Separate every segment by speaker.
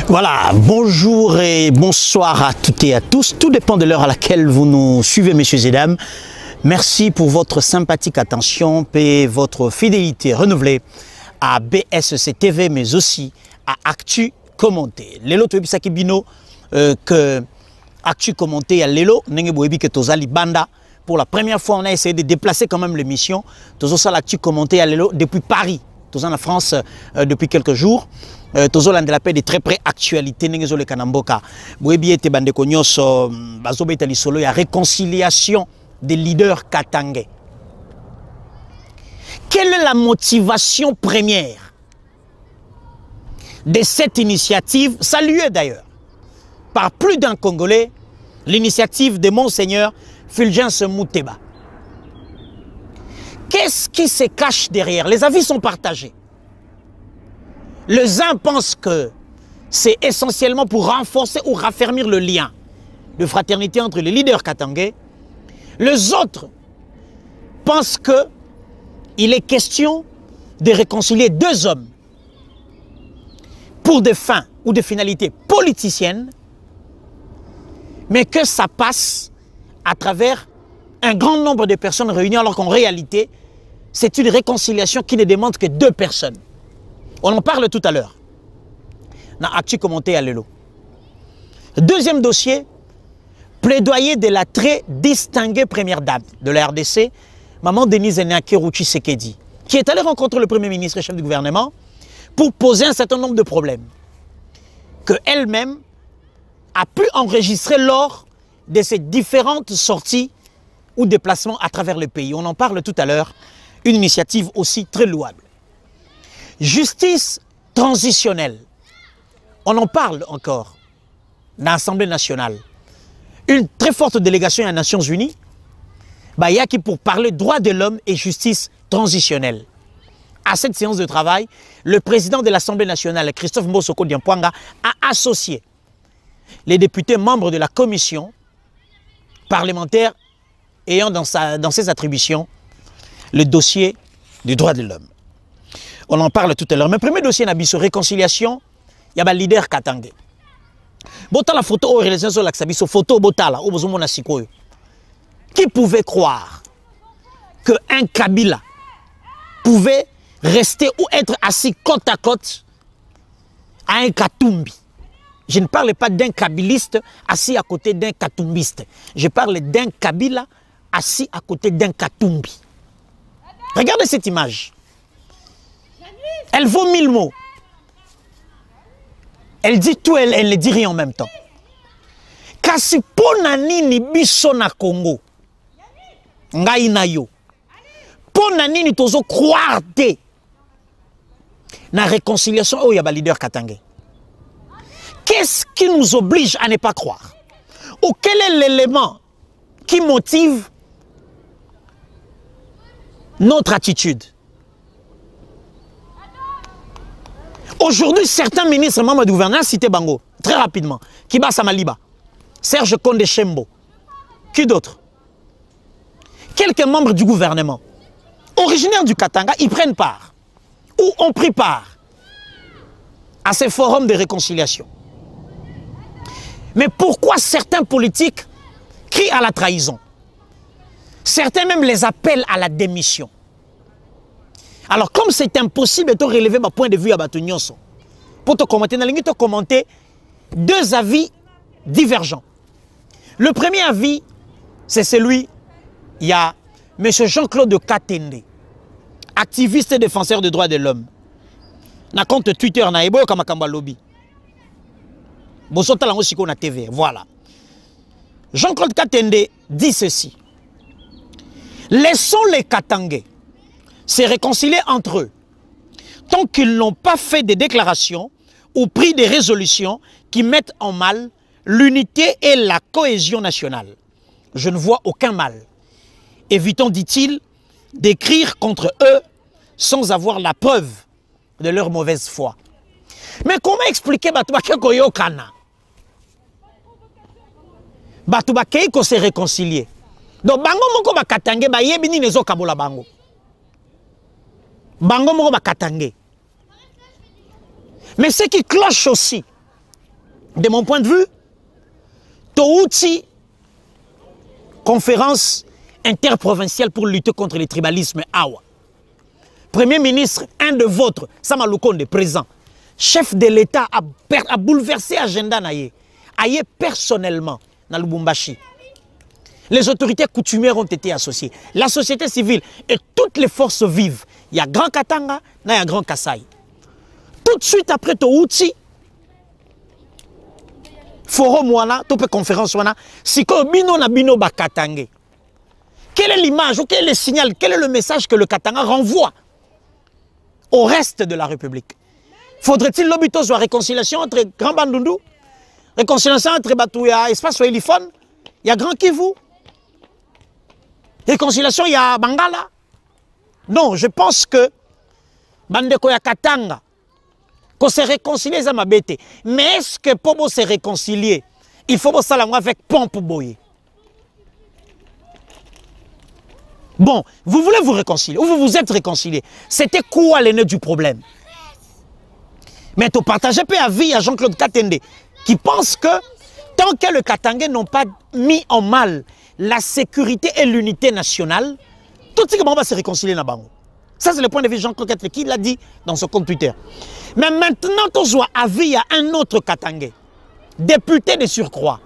Speaker 1: Voilà, bonjour et bonsoir à toutes et à tous. Tout dépend de l'heure à laquelle vous nous suivez, messieurs et dames. Merci pour votre sympathique attention et votre fidélité renouvelée à BSC TV, mais aussi à Actu Commenté. Lelo Toebisaki Bino, que Actu Commenté à Lelo, Nengebouebi que Tozali Banda. Pour la première fois, on a essayé de déplacer quand même l'émission. Tozosa l'Actu Commenté à Lelo depuis Paris. Tozosa en France depuis quelques jours. Tozola de la paix de très près actualité nengezo le kanamboka boebi ete bandeko nyoso bazobeta lisolo ya réconciliation des leaders katangais. Quelle est la motivation première de cette initiative, saluée d'ailleurs par plus d'un Congolais, l'initiative de Monseigneur Fulgence Mouteba? Qu'est-ce qui se cache derrière? Les avis sont partagés. Les uns pensent que c'est essentiellement pour renforcer ou raffermir le lien de fraternité entre les leaders katangais. Les autres pensent qu'il est question de réconcilier deux hommes pour des fins ou des finalités politiciennes, mais que ça passe à travers un grand nombre de personnes réunies, alors qu'en réalité, c'est une réconciliation qui ne demande que deux personnes. On en parle tout à l'heure. Dans Actu Commenté à Lelo. Deuxième dossier, plaidoyer de la très distinguée première dame de la RDC, Maman Denise Nyakeru Tshisekedi, qui est allée rencontrer le Premier ministre et chef du gouvernement pour poser un certain nombre de problèmes qu'elle-même a pu enregistrer lors de ses différentes sorties ou déplacements à travers le pays. On en parle tout à l'heure. Une initiative aussi très louable. Justice transitionnelle. On en parle encore dans l'Assemblée nationale. Une très forte délégation des Nations Unies, il y a qui pour parler droits de l'homme et justice transitionnelle. À cette séance de travail, le président de l'Assemblée nationale, Christophe Mbosoko Diampouanga, a associé les députés membres de la commission parlementaire ayant dans ses attributions le dossier des droits de l'homme. On en parle tout à l'heure. Mais premier dossier, Nabiso, réconciliation, il y a un leader katangais. Bota la photo, photo Botala, qui pouvait croire qu'un Kabila pouvait rester ou être assis côte à côte à un Katumbi? Je ne parle pas d'un Kabiliste assis à côté d'un Katumbiste. Je parle d'un Kabila assis à côté d'un Katumbi. Regardez cette image. Elle vaut 1000 mots. Elle dit tout, elle ne dit rien en même temps. Kasi ponani ni biso na Congo. Ngai na yo. Ponani ni tozo croire te. Na réconciliation au yaba leader katangais. Qu'est-ce qui nous oblige à ne pas croire? Ou quel est l'élément qui motive notre attitude? Aujourd'hui, certains ministres membres du gouvernement, cité Bango, très rapidement, Kiba Samaliba, Serge Konde Chembo, qui d'autre? Quelques membres du gouvernement, originaires du Katanga, ils prennent part, ou ont pris part à ces forums de réconciliation. Mais pourquoi certains politiques crient à la trahison? Certains même les appellent à la démission. Alors, comme c'est impossible de relever mon point de vue à Batounyoso, pour te commenter, deux avis divergents. Le premier avis, c'est celui, il y a M. Jean-Claude Katende, activiste et défenseur des droits de l'homme. Na compte Twitter, na ebo kamakamba lobby. Bosota lango siko na TV, voilà. Jean-Claude Katende dit ceci. Laissons les Katangais se réconcilier entre eux, tant qu'ils n'ont pas fait des déclarations ou pris des résolutions qui mettent en mal l'unité et la cohésion nationale. Je ne vois aucun mal. Évitons, dit-il, d'écrire contre eux sans avoir la preuve de leur mauvaise foi. Mais comment expliquer Batubake Koyokana? Batubake ko se réconcilier. Donc bango moko bakatange ba yebini nezo kabola bango. Bango moko bakatange. Mais ce qui cloche aussi de mon point de vue, Touti, conférence interprovinciale pour lutter contre le tribalisme, Awa. Premier ministre, un de vôtres, Sama Lukonde, présent, chef de l'État, a bouleversé l'agenda naye. Aye personnellement, dans Lubumbashi. Les autorités coutumières ont été associées. La société civile et toutes les forces vives. Il y a Grand Katanga, il y a Grand Kassai. Tout de suite après Touti, forum wana, toute conférence wana, si bino na bino ba Katangé. Quelle est l'image, quel est le signal, quel est le message que le Katanga renvoie au reste de la République? Faudrait-il l'obito soit réconciliation entre Grand Bandundu, réconciliation entre Batouya, espace Wélifone, il y a Grand Kivu, réconciliation, il y a Bangala. Non, je pense que Bandeko ya Katanga, qu'on se réconcilie, ça m'a bêté. Mais est-ce que pour se réconcilier, il faut ça avec pompe boye? Bon, vous voulez vous réconcilier, ou vous vous êtes réconcilié. C'était quoi l'aîné du problème? Mais tu partages peu à vie à Jean-Claude Katende, qui pense que tant que le Katangais n'ont pas mis en mal la sécurité et l'unité nationale, tout ce monde va se réconcilier là-bas. Ça, c'est le point de vue de Jean-Claude Katende qui l'a dit dans son compte Twitter. Mais maintenant, tu vois à vie à un autre Katangais, député de surcroît,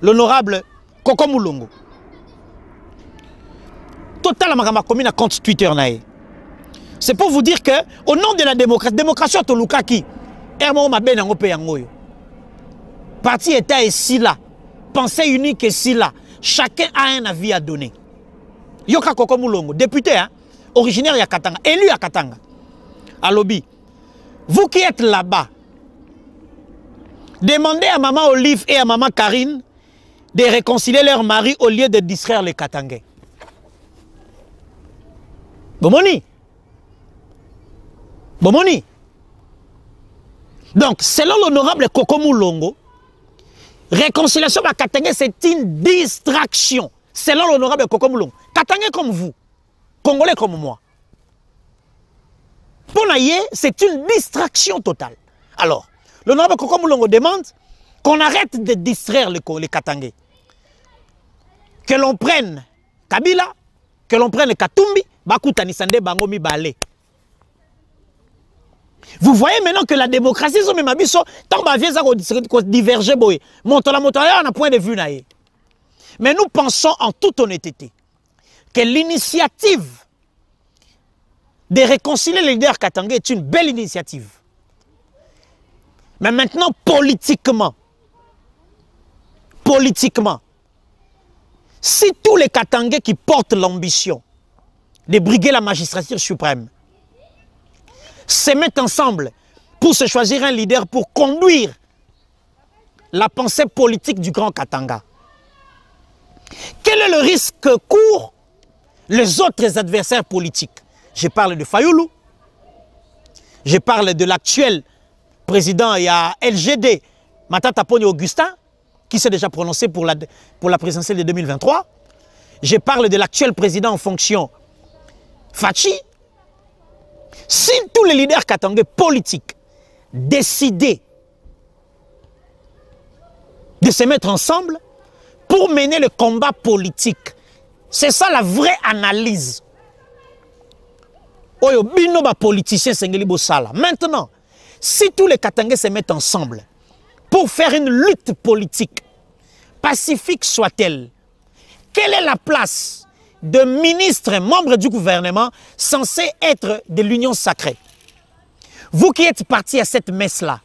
Speaker 1: l'honorable Koko Moulongo. Total ma commune à compte Twitter nae. C'est pour vous dire que au nom de la démocratie to lukaki ermo ma ben ngo pe yango. Parti état est si là. Pensée unique est si là. Chacun a un avis à donner. Yoka Koko Moulongo, député hein, originaire de Katanga, élu à Katanga. À Lobby. Vous qui êtes là-bas, demandez à maman Olive et à maman Karine de réconcilier leur mari au lieu de distraire les Katangais. Bomoni. Bomoni. Donc, selon l'honorable Koko Moulongo, réconciliation à Katangais, c'est une distraction. Selon l'honorable Koko Moulongo. Katangais comme vous, Congolais comme moi. Pour naïe, c'est une distraction totale. Alors, l'honorable Koko Moulongo demande qu'on arrête de distraire les Katangais. Que l'on prenne Kabila, que l'on prenne Katumbi, vous voyez maintenant que la démocratie, tant que diverger, un point de vue. Mais nous pensons en toute honnêteté que l'initiative de réconcilier les leaders katangais est une belle initiative. Mais maintenant, politiquement, si tous les Katangais qui portent l'ambition de briguer la magistrature suprême se mettent ensemble pour se choisir un leader pour conduire la pensée politique du Grand Katanga, quel est le risque que courent les autres adversaires politiques? Je parle de Fayoulou, je parle de l'actuel président, il y a LGD, Matata Poni Augustin, qui s'est déjà prononcé pour la présidentielle de 2023. Je parle de l'actuel président en fonction, Fachi. Si tous les leaders katangais politiques décidaient de se mettre ensemble pour mener le combat politique, c'est ça la vraie analyse. Oyo bino ba politicien sengeli bosala. Maintenant, si tous les Katangais se mettent ensemble pour faire une lutte politique, pacifique soit-elle, quelle est la place de ministres, membres du gouvernement, censés être de l'union sacrée? Vous qui êtes partis à cette messe-là,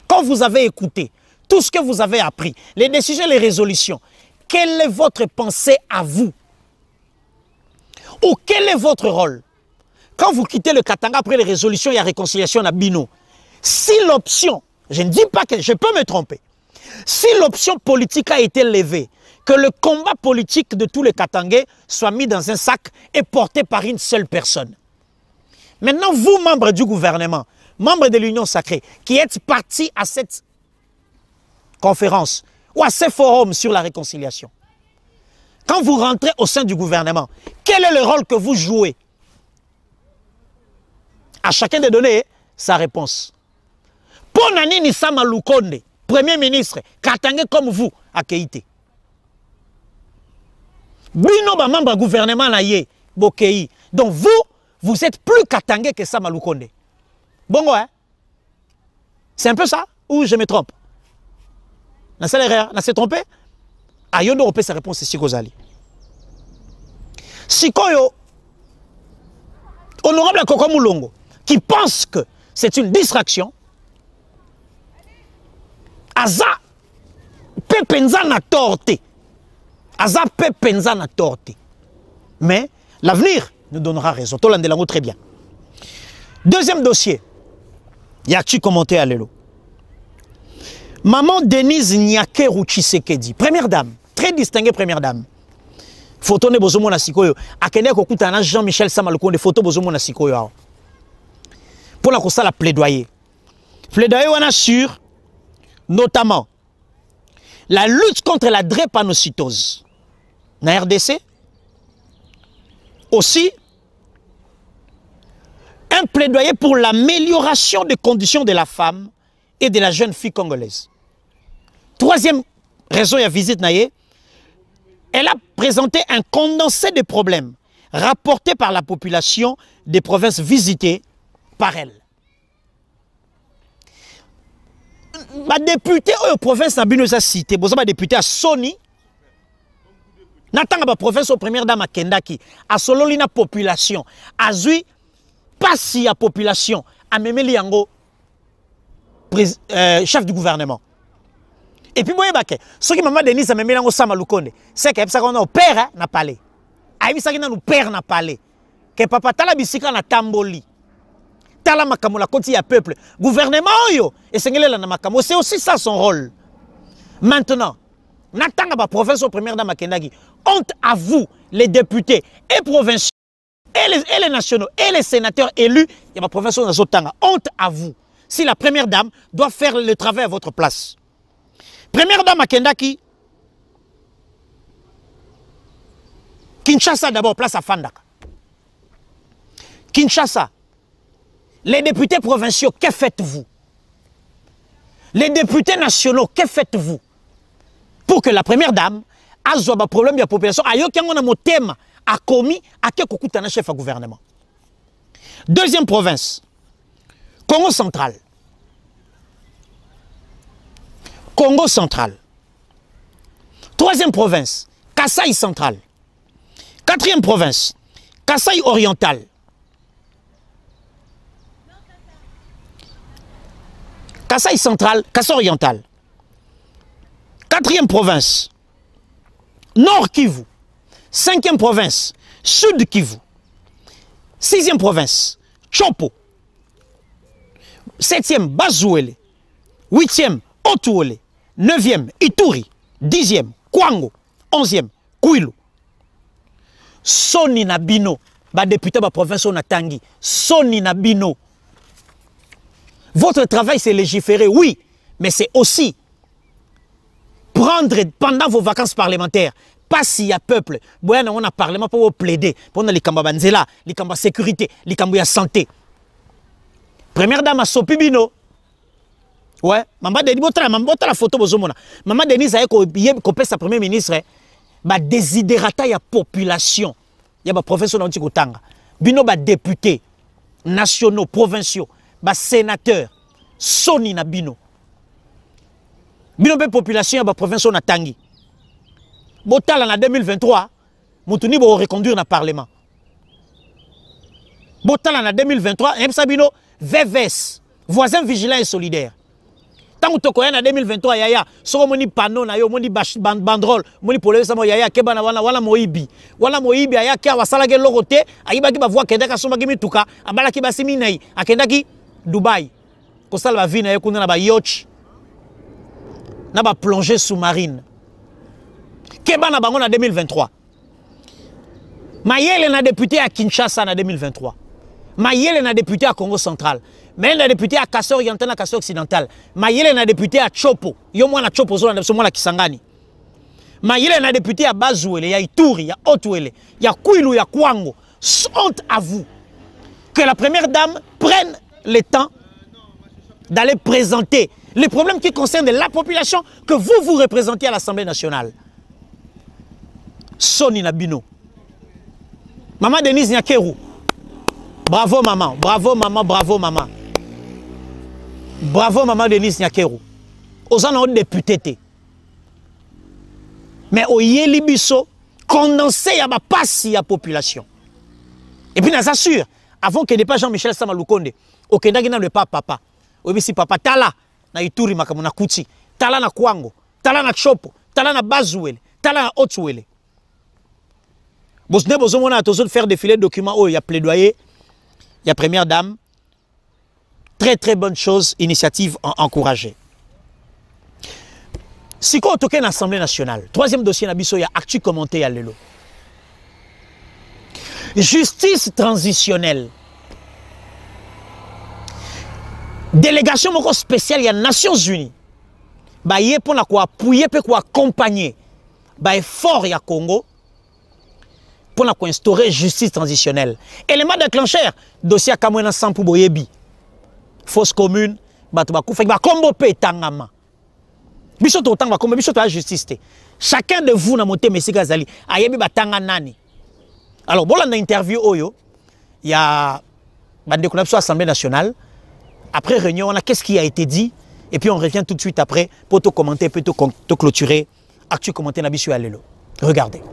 Speaker 1: quand vous avez écouté tout ce que vous avez appris, les décisions, les résolutions, quelle est votre pensée à vous? Ou quel est votre rôle? Quand vous quittez le Katanga après les résolutions, il y a réconciliation à Bino. Si l'option, je ne dis pas que je peux me tromper, si l'option politique a été levée, que le combat politique de tous les Katangais soit mis dans un sac et porté par une seule personne. Maintenant, vous, membres du gouvernement, membres de l'Union sacrée, qui êtes partis à cette conférence ou à ce forum sur la réconciliation, quand vous rentrez au sein du gouvernement, quel est le rôle que vous jouez? À chacun de donner sa réponse. Ponani Nisama Lukonde, Premier ministre, Katangé comme vous, à Keïté. Bino ba membre gouvernement na ye, Bokei. Donc vous êtes plus Katangé que ça, Maloukonde. Bon, ouais. C'est un peu ça, ou je me trompe? N'a s'est trompé? Ayondo Opé, sa réponse est Sikozali. Sikoyo, honorable Koko Moulongo, qui pense que c'est une distraction, Aza Pepenza na torte. Aza Pepenza na torte. Mais l'avenir nous donnera raison. Tolandelango très bien. Deuxième dossier. Y'a-tu commenté à l'élo? Maman Denise Nyakeru Tshisekedi, première dame, très distinguée première dame. Photo ne bozomo na sikoyo. Akende kokuta na Jean-Michel Samalukonde photo bozomo na sikoyo. Pour la kosa la plaidoyer. Plaidoyer on assure notamment la lutte contre la drépanocytose. Na RDC aussi un plaidoyer pour l'amélioration des conditions de la femme et de la jeune fille congolaise. Troisième raison et visite naïe, elle a présenté un condensé de problèmes rapportés par la population des provinces visitées par elle. Ma députée aux provinces n'a pas cité, ma députée à Sony, n'attend pas province aux premières dames à Kendaki, à Sololina population, à Zui, pas si à population, à Memeli Yango, chef du gouvernement. Et puis, ce qui m'a dit, c'est que Memeli Samalukonde, c'est que nous père n'a parlé. Aïe, ça nous père n'a parlé. Que papa tala bisika na tamboli. Tala makamo la koti ya peuple. Gouvernement yo, et sengele na makamo, c'est aussi ça son rôle. Maintenant, n'attendez pas province au premier dame Kendaki. Honte à vous, les députés et provinciaux, et les nationaux, et les sénateurs élus, il y a ma province dans Zotanga. Honte à vous. Si la première dame doit faire le travail à votre place. Première dame à Kendaki, Kinshasa d'abord, place à Fandaka. Kinshasa, les députés provinciaux, que faites-vous? Les députés nationaux, que faites-vous? Pour que la première dame a un problème de la population, a un thème a commis à un chef de gouvernement. Deuxième province, Congo central. Congo central. Troisième province, Kasaï central. Quatrième province, Kasaï oriental. Kasaï central, Kasaï oriental. Quatrième province, Nord Kivu. Cinquième province, Sud Kivu. Sixième province, Chopo. Septième, Bazouele. Huitième, Otuole. Neuvième, Ituri. Dixième, Kwango. Onzième, Kouilou. Soni Nabino. Ba député de la province Onatangi. Soni Nabino. Votre travail, c'est légiférer, oui, mais c'est aussi prendre pendant vos vacances parlementaires. Pas s'il y a peuple. On a un parlement pour plaider. Pour les kamba banzela, les kamba sécurité, les kamba santé. Première dame a Sopibino. Ouais, maman Denis, la photo bozomona. Maman Denis a coupé sa premier ministre. Ba désiderata ya population. Ya ba professeur na Kotanga. Bino ba député nationaux, provinciaux, ba sénateur. Soni na bino. Bino be population ya ba provinciaux na tangi. Botala en 2023, Moutouni va reconduire dans le Parlement. Botala en 2023, Sabino, VVS, voisin vigilant et solidaire. Tant que tu en 2023, yaya, so moni panneau na yo, moni banderole, moni polé samo yaya, kebana wala moibi. Wala moibi yaya kia wasala ke logote, ayiba ki ba voix kenda ka soma ki mituka, abala ki ba siminai, akenda ki Dubai. Ko sala ba vie na yo kuna na ba yacht. Na ba plongée sous-marine. Kebana bango en 2023. Mayele na député à Kinshasa en 2023. Mayele na député à Congo central. Mais na député à Kassai oriental na Kassai occidental. Mayele na député à Chopo. Yo mwana Chopo zo na mwana Kisangani. Mayele na député à Bazouele, ya Ituri, ya Otuele, ya Kouilou, ya Kwango. Honte à vous que la première dame prenne le temps d'aller présenter Les problèmes qui concernent la population que vous représentez à l'Assemblée nationale. Soni Nabino. Maman Denise Nyakeru. Bravo maman, bravo maman, bravo maman. Bravo maman Denise Nyakeru. Aux en député. Mais au Yelibiso, condensé à ma passe à la population. Et puis, nous assure, avant que ne pas Jean-Michel Samaloukonde, au Kenda ne pas papa. Oui, si papa, tala, na ituri makamuna kuti, tala na kwango, tala na chopo, tala na bazouele, tala na otouele. Vous n'avez pas besoin de faire défiler de documents où il y a plaidoyer, il y a première dame. Très très bonne chose, initiative encouragée. Si on toque à l'Assemblée nationale, troisième dossier, il y a actu commenté à l'élo. Justice transitionnelle. Délégation spéciale, il y a Nations Unies. Il y a pour appuyer, pour accompagner l'effort du Congo pour instaurer justice transitionnelle. Élément déclencheur, dossier à Kamouena Sampou Boyebi. Fausse commune, Combo Pe Tangama. Biso to tanga comme biso to justice. Chacun de vous na monté Messi Gazali ayebi batanga nani. Alors bon la interview oyo, il y a bande connexion Assemblée nationale. Après réunion, on a qu'est-ce qui a été dit et puis on revient tout de suite après pour te commenter, pour te clôturer. Actu commenter na biso alelo. Regardez.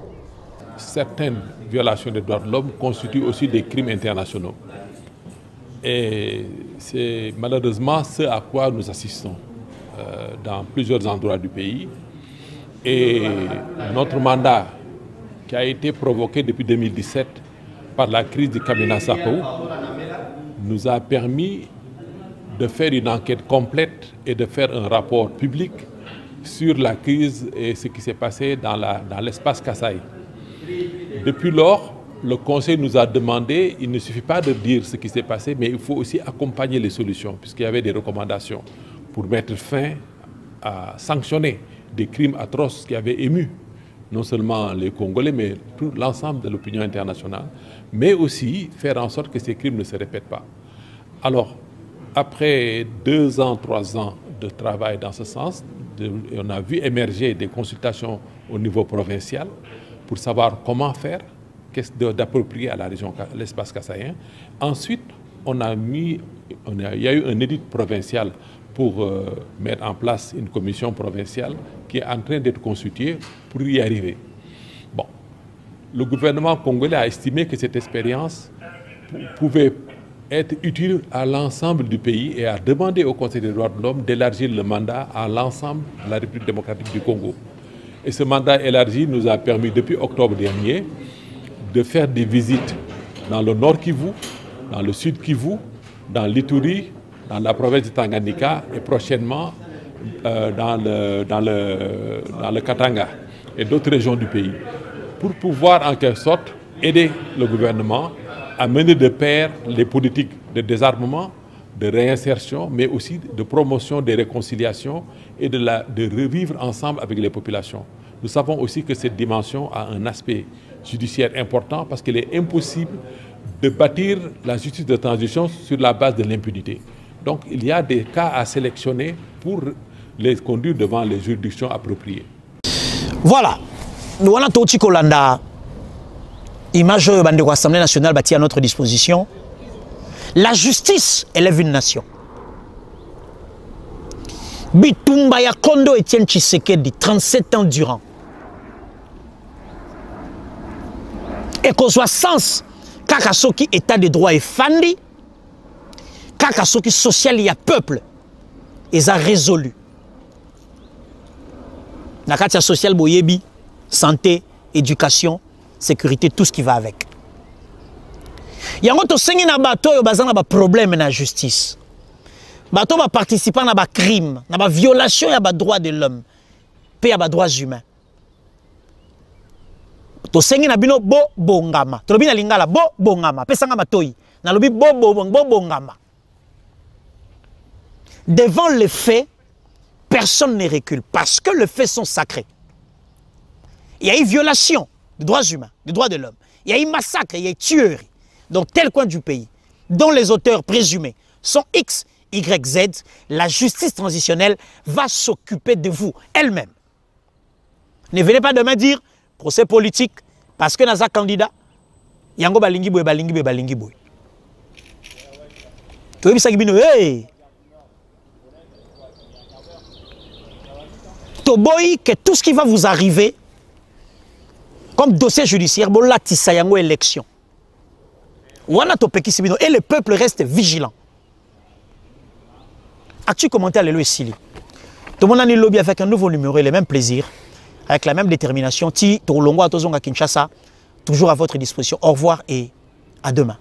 Speaker 2: Certaines violations des droits de l'homme constituent aussi des crimes internationaux. Et c'est malheureusement ce à quoi nous assistons dans plusieurs endroits du pays. Et notre mandat, qui a été provoqué depuis 2017 par la crise du Kamina Sapou, nous a permis de faire une enquête complète et de faire un rapport public sur la crise et ce qui s'est passé dans l'espace Kasaï. Depuis lors, le Conseil nous a demandé, il ne suffit pas de dire ce qui s'est passé, mais il faut aussi accompagner les solutions, puisqu'il y avait des recommandations pour mettre fin à sanctionner des crimes atroces qui avaient ému non seulement les Congolais, mais tout l'ensemble de l'opinion internationale, mais aussi faire en sorte que ces crimes ne se répètent pas. Alors, après 2 ans, 3 ans de travail dans ce sens, on a vu émerger des consultations au niveau provincial pour savoir comment faire, qu'est-ce d'approprié à la région, l'espace kassaïen. Ensuite, il y a eu un édit provincial pour mettre en place une commission provinciale qui est en train d'être constituée pour y arriver. Bon, le gouvernement congolais a estimé que cette expérience pouvait être utile à l'ensemble du pays et a demandé au Conseil des droits de l'homme d'élargir le mandat à l'ensemble de la République démocratique du Congo. Et ce mandat élargi nous a permis depuis octobre dernier de faire des visites dans le nord Kivu, dans le sud Kivu, dans l'Ituri, dans la province de Tanganyika et prochainement dans le Katanga et d'autres régions du pays, pour pouvoir en quelque sorte aider le gouvernement à mener de pair les politiques de désarmement, de réinsertion, mais aussi de promotion des réconciliations et de revivre ensemble avec les populations. Nous savons aussi que cette dimension a un aspect judiciaire important parce qu'il est impossible de bâtir la justice de transition sur la base de l'impunité. Donc il y a des cas à sélectionner pour les conduire devant les juridictions appropriées.
Speaker 1: Voilà. Nous avons tout Kolanda. Image de l'Assemblée nationale bâtie à notre disposition. La justice élève une nation. Bitumba ya Kondo Etienne Tshisekedi, 37 ans durant. Et qu'on soit sens, Kakasoki état de droit et fandi, Kakasoki social, il y a peuple. Ils ont résolu. Nakatia social, boyebi, santé, éducation, sécurité, tout ce qui va avec. Il y a un problème dans la justice. Bato va participer à des crimes, à des violations des droits de l'homme, et des droits humains. To sengi na bino bo bongama. To bina lingala bo bongama. Pesanga matoi. Na lobi bo bongama. Devant les faits, personne ne recule parce que les faits sont sacrés. Il y a eu violation des droits humains, des droits de l'homme. Il y a eu massacre, il y a eu tuerie dans tel coin du pays, dont les auteurs présumés sont X YZ, la justice transitionnelle va s'occuper de vous elle-même. Ne venez pas demain dire procès politique parce que naza candidat yango balingi boy balingi boy balingi boy. Tu veux bino hey. Toboy que tout ce qui va vous arriver comme dossier judiciaire bola tisa yango élection. Wana topeki sibino et le peuple reste vigilant. As-tu commenté à l'élo Sili? Tout le monde a un lobby avec un nouveau numéro et le même plaisir, avec la même détermination. Ti Tolongo à Tozonga Kinshasa, toujours à votre disposition. Au revoir et à demain.